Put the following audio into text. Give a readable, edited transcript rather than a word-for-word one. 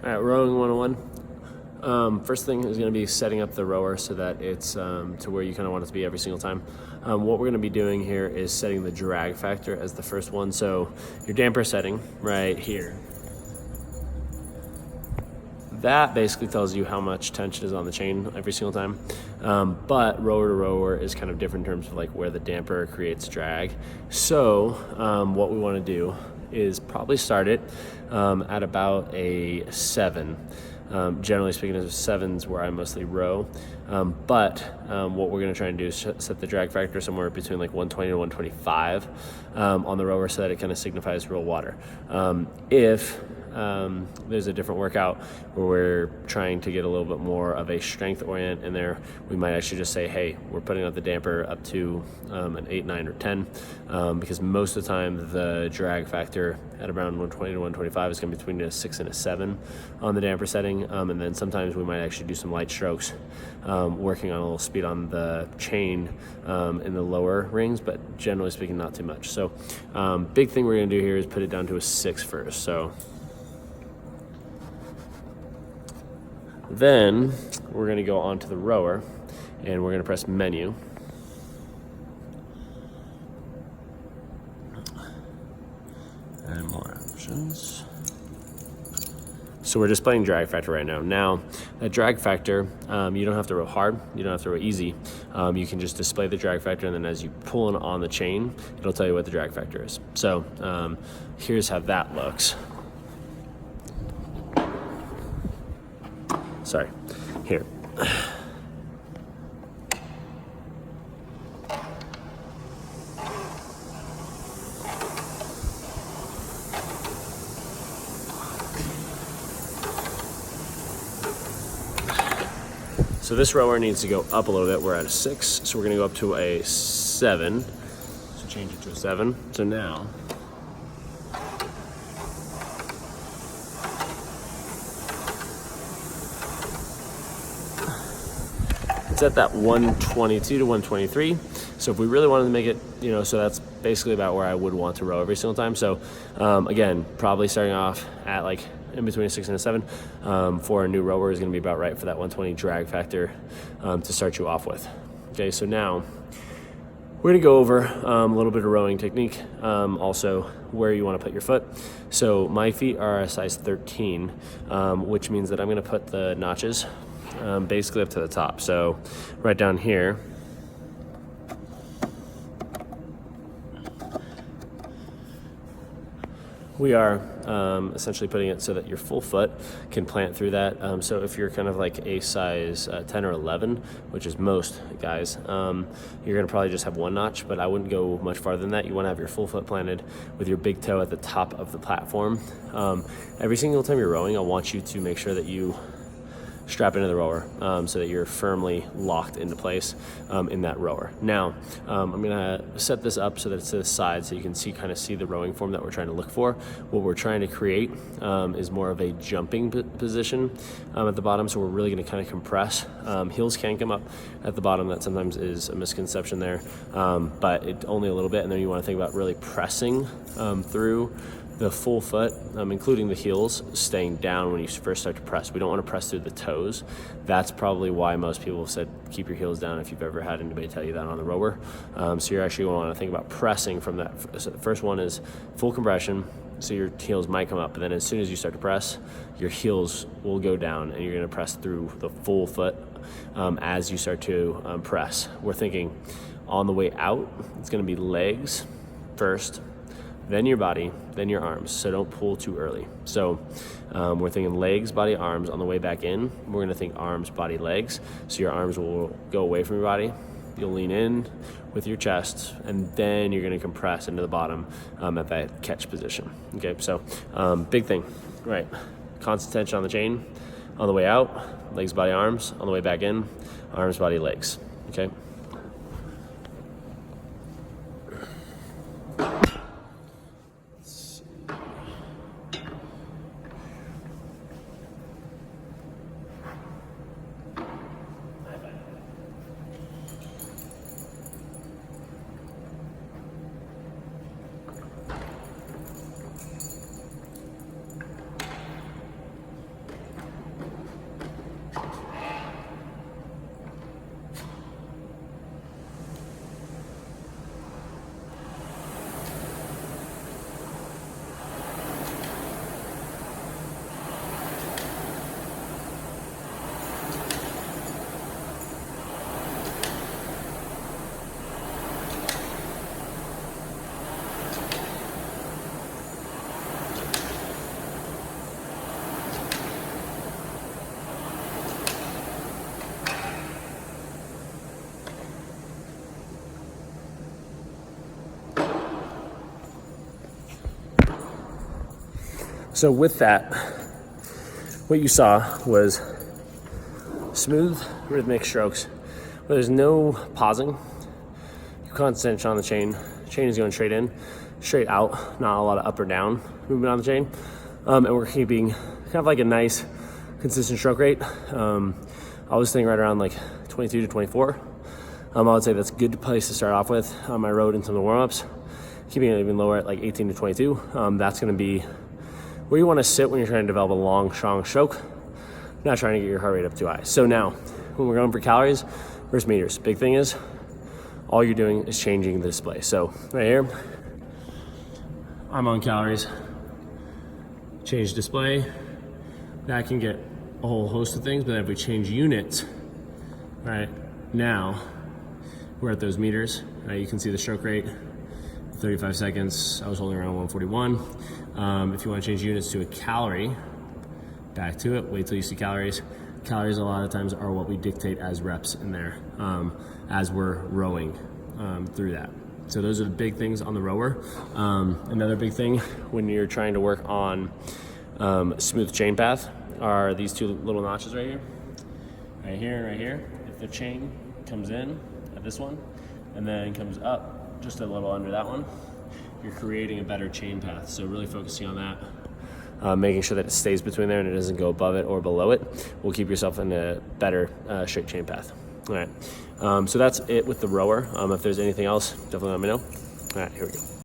All right, rowing 101. First thing is going to be setting up the rower so that it's to where you kind of want it to be every single time. What we're going to be doing here is setting the drag factor as the first one. So your damper setting right here. That basically tells you how much tension is on the chain every single time. But rower to rower is kind of different in terms of like where the damper creates drag. So what we want to do is probably start it at about a 7. Generally speaking, it's 7s where I mostly row. But what we're going to try and do is set the drag factor somewhere between like 120 to 125 on the rower so that it kind of signifies real water. If there's a different workout where we're trying to get a little bit more of a strength orient in there, we might actually just say, hey, we're putting out the damper up to an 8, 9, or 10, because most of the time the drag factor at around 120 to 125 is going to be between a 6 and a 7 on the damper setting, and then sometimes we might actually do some light strokes, working on a little speed on the chain in the lower rings, but generally speaking, not too much. So big thing we're going to do here is put it down to a 6 first. So then we're going to go onto the rower and we're going to press menu. And more options. So we're displaying drag factor right now. Now, that drag factor, you don't have to row hard, you don't have to row easy. You can just display the drag factor, and then as you pull on the chain, it'll tell you what the drag factor is. So here's how that looks. Sorry, here. So this rower needs to go up a little bit. We're at a 6, so we're gonna go up to a 7. So change it to a 7. So now, it's at that 122 to 123. So if we really wanted to make it, so that's basically about where I would want to row every single time. So again, probably starting off at like in between a 6 and a 7 for a new rower is going to be about right for that 120 drag factor to start you off with. Okay, so now we're going to go over a little bit of rowing technique, also where you want to put your foot. So my feet are a size 13, which means that I'm going to put the notches basically up to the top. So right down here, we are essentially putting it so that your full foot can plant through that. So if you're kind of like a size 10 or 11, which is most guys, you're gonna probably just have one notch, but I wouldn't go much farther than that. You wanna have your full foot planted with your big toe at the top of the platform. Every single time you're rowing, I want you to make sure that you strap into the rower so that you're firmly locked into place in that rower. Now, I'm gonna set this up so that it's to the side so you can kind of see the rowing form that we're trying to look for. What we're trying to create is more of a jumping position at the bottom, so we're really gonna kind of compress. Heels can come up at the bottom. That sometimes is a misconception there, but it only a little bit, and then you wanna think about really pressing through the full foot, including the heels, staying down when you first start to press. We don't want to press through the toes. That's probably why most people have said keep your heels down if you've ever had anybody tell you that on the rower. So you're actually going to want to think about pressing from that. So the first one is full compression, so your heels might come up, but then as soon as you start to press, your heels will go down and you're going to press through the full foot as you start to press. We're thinking on the way out, it's going to be legs first, then your body, then your arms. So don't pull too early. So we're thinking legs, body, arms. On the way back in, we're gonna think arms, body, legs. So your arms will go away from your body. You'll lean in with your chest, and then you're gonna compress into the bottom at that catch position. Okay, so big thing, right? Constant tension on the chain. On the way out, legs, body, arms. On the way back in, arms, body, legs. Okay. So with that, what you saw was smooth, rhythmic strokes where there's no pausing. You concentrate on the chain. Chain is going straight in, straight out, not a lot of up or down movement on the chain. And we're keeping kind of like a nice, consistent stroke rate. I was thinking right around like 22 to 24. I would say that's a good place to start off with on my road into the warm-ups. Keeping it even lower at like 18 to 22. That's gonna be where you wanna sit when you're trying to develop a long, strong stroke, not trying to get your heart rate up too high. So now, when we're going for calories versus meters, big thing is, all you're doing is changing the display. So right here, I'm on calories, change display. That can get a whole host of things, but if we change units, right, now we're at those meters, right? You can see the stroke rate, 35 seconds, I was holding around 141. If you wanna change units to a calorie, back to it, wait till you see calories. Calories a lot of times are what we dictate as reps in there, as we're rowing through that. So those are the big things on the rower. Another big thing when you're trying to work on smooth chain path are these two little notches right here. Right here and right here. If the chain comes in at this one and then comes up just a little under that one, you're creating a better chain path. So really focusing on that, making sure that it stays between there and it doesn't go above it or below it will keep yourself in a better straight chain path. All right, so that's it with the rower. If there's anything else, definitely let me know. All right, here we go.